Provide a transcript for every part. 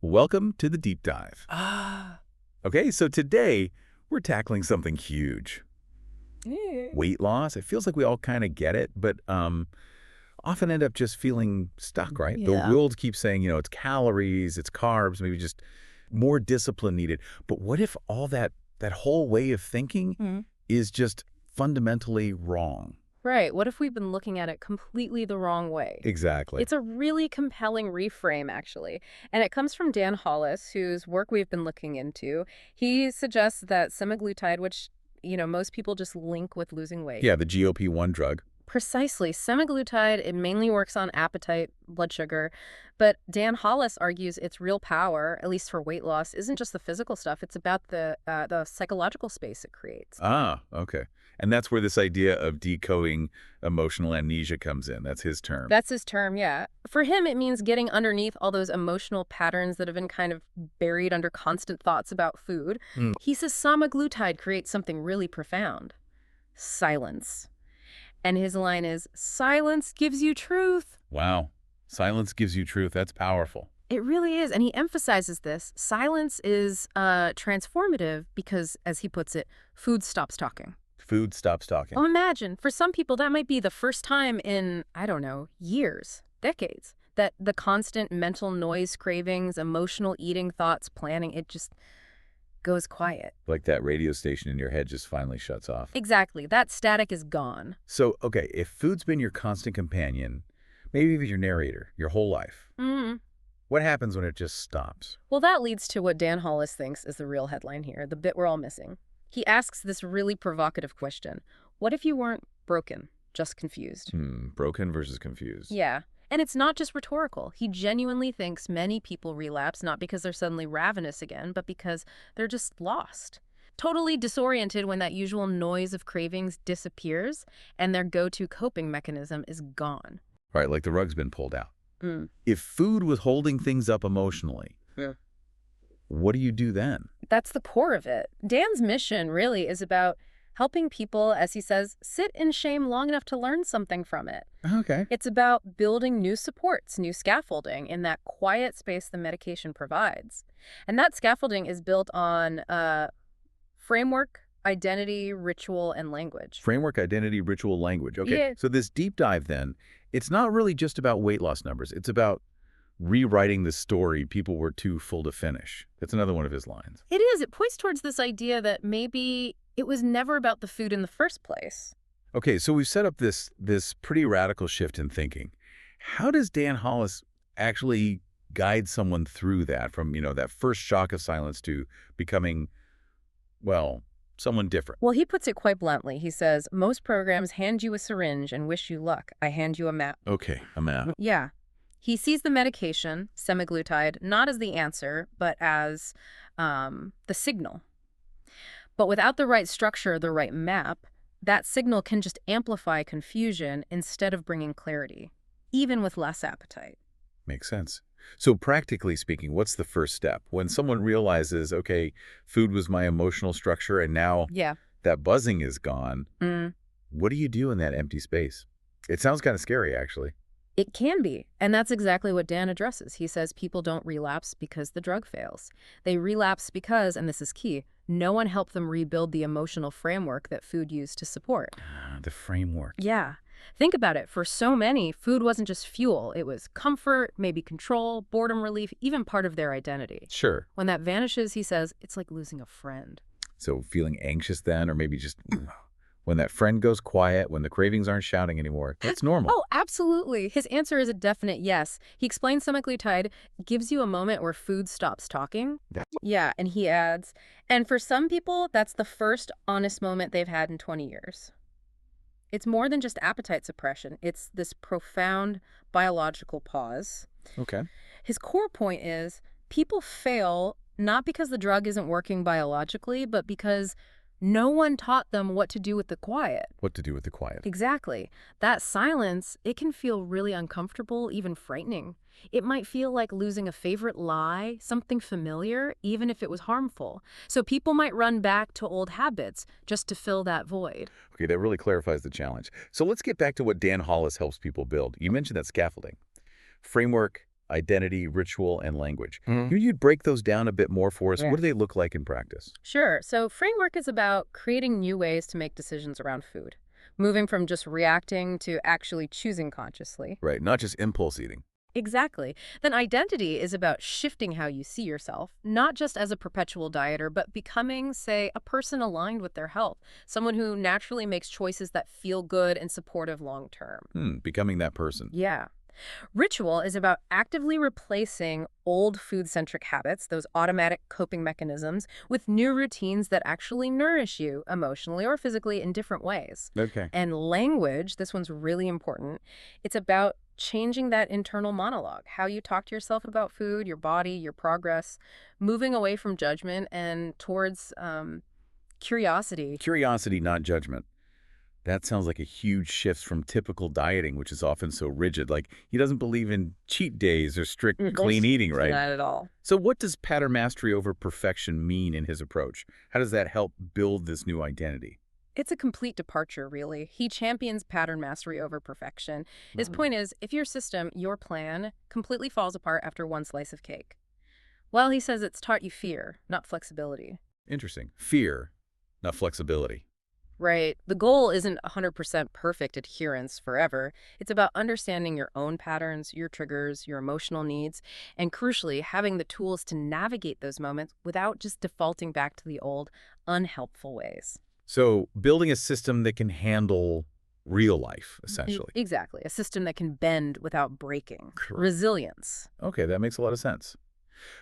Welcome to the deep dive. Ah. Okay, so today we're tackling something huge. Weight loss. It feels like we all kind of get it, but often end up just feeling stuck, right? The Yeah. world keeps saying, it's calories, it's carbs, maybe just more discipline needed. But what if all that whole way of thinking Mhm. is just fundamentally wrong? Right. What if we've been looking at it completely the wrong way? Exactly. It's a really compelling reframe, actually. And it comes from Dan Hollis, whose work we've been looking into. He suggests that semaglutide, which, most people just link with losing weight. Yeah, the GLP-1 drug. Precisely. Semaglutide, it mainly works on appetite, blood sugar. But Dan Hollis argues its real power, at least for weight loss, isn't just the physical stuff. It's about the psychological space it creates. Ah, okay. And that's where this idea of decoding emotional amnesia comes in. That's his term. That's his term, yeah. For him, it means getting underneath all those emotional patterns that have been kind of buried under constant thoughts about food. Hmm. He says semaglutide creates something really profound. Silence. And his line is, silence gives you truth. Wow. Silence gives you truth. That's powerful. It really is. And he emphasizes this. Silence is transformative because, as he puts it, food stops talking. Food stops talking. Well, imagine, for some people, that might be the first time in, I don't know, years, decades, that the constant mental noise cravings, emotional eating thoughts, planning, it just goes quiet. Like that radio station in your head just finally shuts off. Exactly. That static is gone. So, okay, if food's been your constant companion, maybe even your narrator, your whole life, Mm. what happens when it just stops? Well, that leads to what Dan Hollis thinks is the real headline here, the bit we're all missing. He asks this really provocative question. What if you weren't broken, just confused? Broken versus confused. Yeah. And it's not just rhetorical. He genuinely thinks many people relapse not because they're suddenly ravenous again, but because they're just lost. Totally disoriented when that usual noise of cravings disappears and their go-to coping mechanism is gone. Right, like the rug's been pulled out. Mm. If food was holding things up emotionally, what do you do then? That's the core of it. Dan's mission really is about helping people, as he says, sit in shame long enough to learn something from it. Okay. It's about building new supports, new scaffolding in that quiet space the medication provides. And that scaffolding is built on framework, identity, ritual, and language. Framework, identity, ritual, language. Okay, Yeah. so this deep dive then, it's not really just about weight loss numbers. It's about rewriting the story people were too full to finish. That's another one of his lines. It is. It points towards this idea that maybe it was never about the food in the first place. Okay, so we've set up this pretty radical shift in thinking. How does Dan Hollis actually guide someone through that from, that first shock of silence to becoming, well, someone different? Well, he puts it quite bluntly. He says, most programs hand you a syringe and wish you luck. I hand you a map. Okay, I'm out. Yeah. He sees the medication, semaglutide, not as the answer, but as the signal. But without the right structure, the right map, that signal can just amplify confusion instead of bringing clarity, even with less appetite. Makes sense. So practically speaking, what's the first step? When someone realizes, okay, food was my emotional structure and now Yeah. that buzzing is gone, Mm. what do you do in that empty space? It sounds kind of scary, actually. It can be. And that's exactly what Dan addresses. He says people don't relapse because the drug fails. They relapse because, and this is key, no one helped them rebuild the emotional framework that food used to support. The framework. Yeah. Think about it. For so many, food wasn't just fuel. It was comfort, maybe control, boredom relief, even part of their identity. Sure. When that vanishes, he says, it's like losing a friend. So feeling anxious then, or maybe just when that friend goes quiet, when the cravings aren't shouting anymore, that's normal. Oh, absolutely. His answer is a definite yes. He explains semaglutide gives you a moment where food stops talking. Yeah, and he adds, and for some people, that's the first honest moment they've had in 20 years. It's more than just appetite suppression. It's this profound biological pause. Okay. His core point is people fail not because the drug isn't working biologically, but because no one taught them what to do with the quiet. What to do with the quiet? Exactly. That silence, it can feel really uncomfortable, even frightening. It might feel like losing a favorite lie, something familiar, even if it was harmful. So people might run back to old habits just to fill that void. Okay, that really clarifies the challenge. So let's get back to what Dan Hollis helps people build. You mentioned that scaffolding. Framework, identity, ritual, and language. Mhm. You'd break those down a bit more for us. Yeah. What do they look like in practice? Sure. So framework is about creating new ways to make decisions around food, moving from just reacting to actually choosing consciously. Right, not just impulse eating. Exactly. Then identity is about shifting how you see yourself, not just as a perpetual dieter, but becoming, say, a person aligned with their health, someone who naturally makes choices that feel good and supportive long term. Becoming that person. Yeah. Ritual is about actively replacing old food-centric habits, those automatic coping mechanisms, with new routines that actually nourish you emotionally or physically in different ways. Okay. And language, this one's really important. It's about changing that internal monologue, how you talk to yourself about food, your body, your progress, moving away from judgment and towards curiosity. Curiosity, not judgment. That sounds like a huge shift from typical dieting, which is often so rigid. Like, he doesn't believe in cheat days or strict clean eating, right? Not at all. So what does pattern mastery over perfection mean in his approach? How does that help build this new identity? It's a complete departure, really. He champions pattern mastery over perfection. His point is, if your system, your plan, completely falls apart after one slice of cake, well, he says it's taught you fear, not flexibility. Interesting. Fear, not flexibility. Right. The goal isn't 100% perfect adherence forever. It's about understanding your own patterns, your triggers, your emotional needs, and crucially, having the tools to navigate those moments without just defaulting back to the old, unhelpful ways. So building a system that can handle real life, essentially. Exactly. A system that can bend without breaking. Correct. Resilience. Okay, that makes a lot of sense.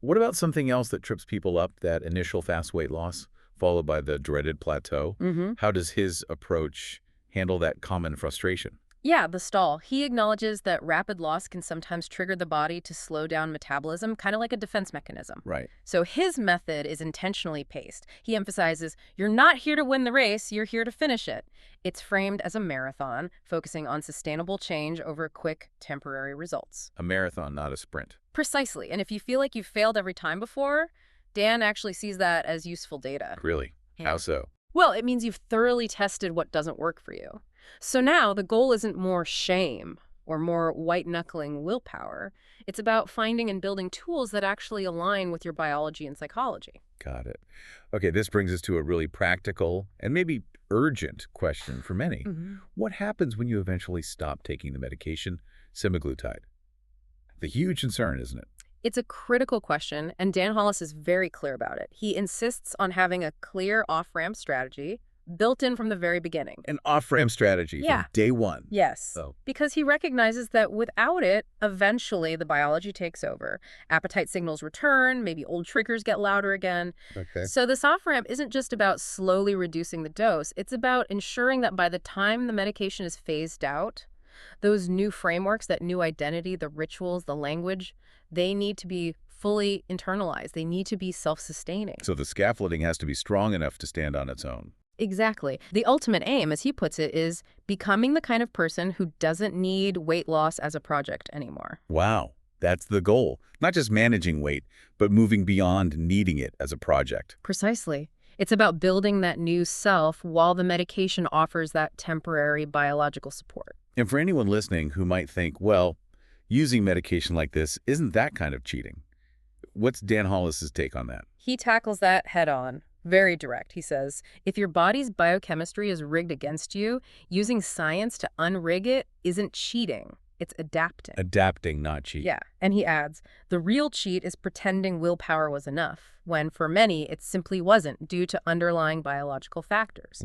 What about something else that trips people up, that initial fast weight loss, followed by the dreaded plateau? How does his approach handle that common frustration? Yeah, the stall. He acknowledges that rapid loss can sometimes trigger the body to slow down metabolism, kind of like a defense mechanism. Right. So his method is intentionally paced. He emphasizes, you're not here to win the race, you're here to finish it. It's framed as a marathon, focusing on sustainable change over quick, temporary results. A marathon, not a sprint. Precisely. And if you feel like you've failed every time before, Dan actually sees that as useful data. Really? Yeah. How so? Well, it means you've thoroughly tested what doesn't work for you. So now the goal isn't more shame or more white-knuckling willpower. It's about finding and building tools that actually align with your biology and psychology. Got it. Okay, this brings us to a really practical and maybe urgent question for many. What happens when you eventually stop taking the medication, semaglutide? The huge concern, isn't it? It's a critical question, and Dan Hollis is very clear about it. He insists on having a clear off-ramp strategy built in from the very beginning. An off-ramp strategy Yeah. from day one. Yes, So, because he recognizes that without it, eventually the biology takes over. Appetite signals return, maybe old triggers get louder again. okay. So this off-ramp isn't just about slowly reducing the dose. It's about ensuring that by the time the medication is phased out, those new frameworks, that new identity, the rituals, the language, they need to be fully internalized. They need to be self-sustaining. So the scaffolding has to be strong enough to stand on its own. Exactly. The ultimate aim, as he puts it, is becoming the kind of person who doesn't need weight loss as a project anymore. Wow, that's the goal. Not just managing weight, but moving beyond needing it as a project. Precisely. It's about building that new self while the medication offers that temporary biological support. And for anyone listening who might think, well, using medication like this isn't that kind of cheating, what's Dan Hollis's take on that? He tackles that head on. Very direct. He says, if your body's biochemistry is rigged against you, using science to unrig it isn't cheating. It's adapting. Adapting, not cheating. Yeah. And he adds, the real cheat is pretending willpower was enough, when for many it simply wasn't due to underlying biological factors.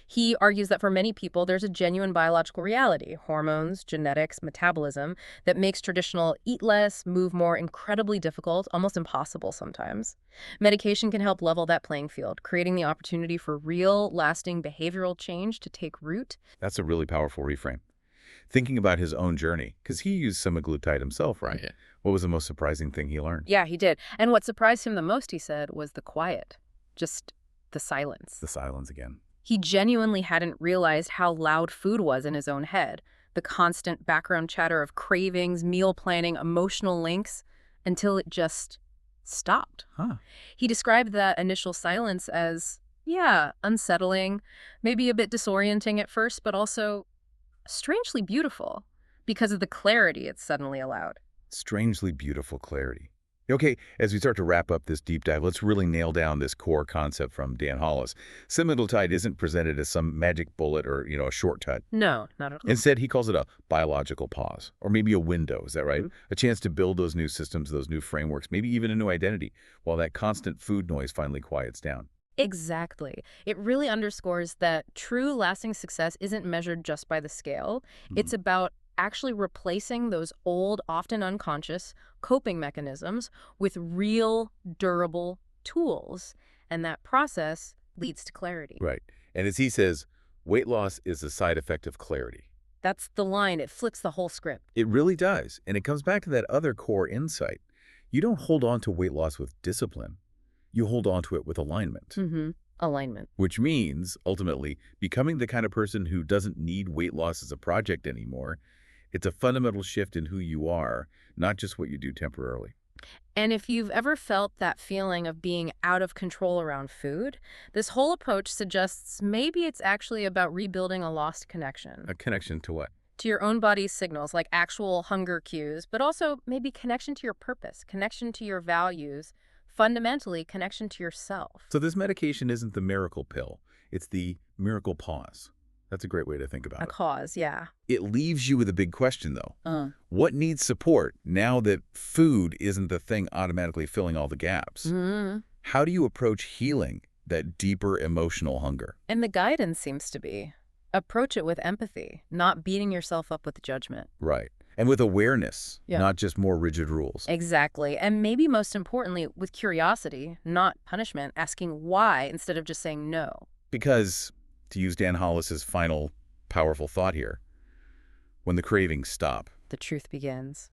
He argues that for many people, there's a genuine biological reality, hormones, genetics, metabolism, that makes traditional eat less, move more incredibly difficult, almost impossible sometimes. Medication can help level that playing field, creating the opportunity for real, lasting behavioral change to take root. That's a really powerful reframe. Thinking about his own journey, because he used semaglutide himself, right? Yeah. What was the most surprising thing he learned? Yeah, he did. And what surprised him the most, he said, was the quiet, just the silence. The silence again. He genuinely hadn't realized how loud food was in his own head, the constant background chatter of cravings, meal planning, emotional links, until it just stopped. Huh. He described that initial silence as, yeah, unsettling, maybe a bit disorienting at first, but also strangely beautiful because of the clarity it suddenly allowed. Strangely beautiful clarity. Okay, as we start to wrap up this deep dive, let's really nail down this core concept from Dan Hollis. Semaglutide isn't presented as some magic bullet or, a shortcut. No, not at all. Instead, he calls it a biological pause, or maybe a window, is that right? Mhm. A chance to build those new systems, those new frameworks, maybe even a new identity, while that constant food noise finally quiets down. Exactly. It really underscores that true lasting success isn't measured just by the scale. Hmm. It's about actually replacing those old, often unconscious coping mechanisms with real, durable tools. And that process leads to clarity. Right. And as he says, weight loss is a side effect of clarity. That's the line. It flips the whole script. It really does. And it comes back to that other core insight. You don't hold on to weight loss with discipline. You hold on to it with alignment, Alignment. which means, ultimately, becoming the kind of person who doesn't need weight loss as a project anymore. It's a fundamental shift in who you are, not just what you do temporarily. And if you've ever felt that feeling of being out of control around food, this whole approach suggests maybe it's actually about rebuilding a lost connection A connection to what? to your own body's signals, like actual hunger cues, but also maybe connection to your purpose, connection to your values, fundamentally connection to yourself. So this medication isn't the miracle pill. It's the miracle pause. That's a great way to think about A it. cause, yeah. It leaves you with a big question, though. What needs support now that food isn't the thing automatically filling all the gaps? How do you approach healing that deeper emotional hunger? And the guidance seems to be approach it with empathy, not beating yourself up with judgment. Right. And with awareness, Yeah. not just more rigid rules. Exactly. And maybe most importantly, with curiosity, not punishment, asking why instead of just saying no. Because, to use Dan Hollis's final powerful thought here, when the cravings stop, The truth begins.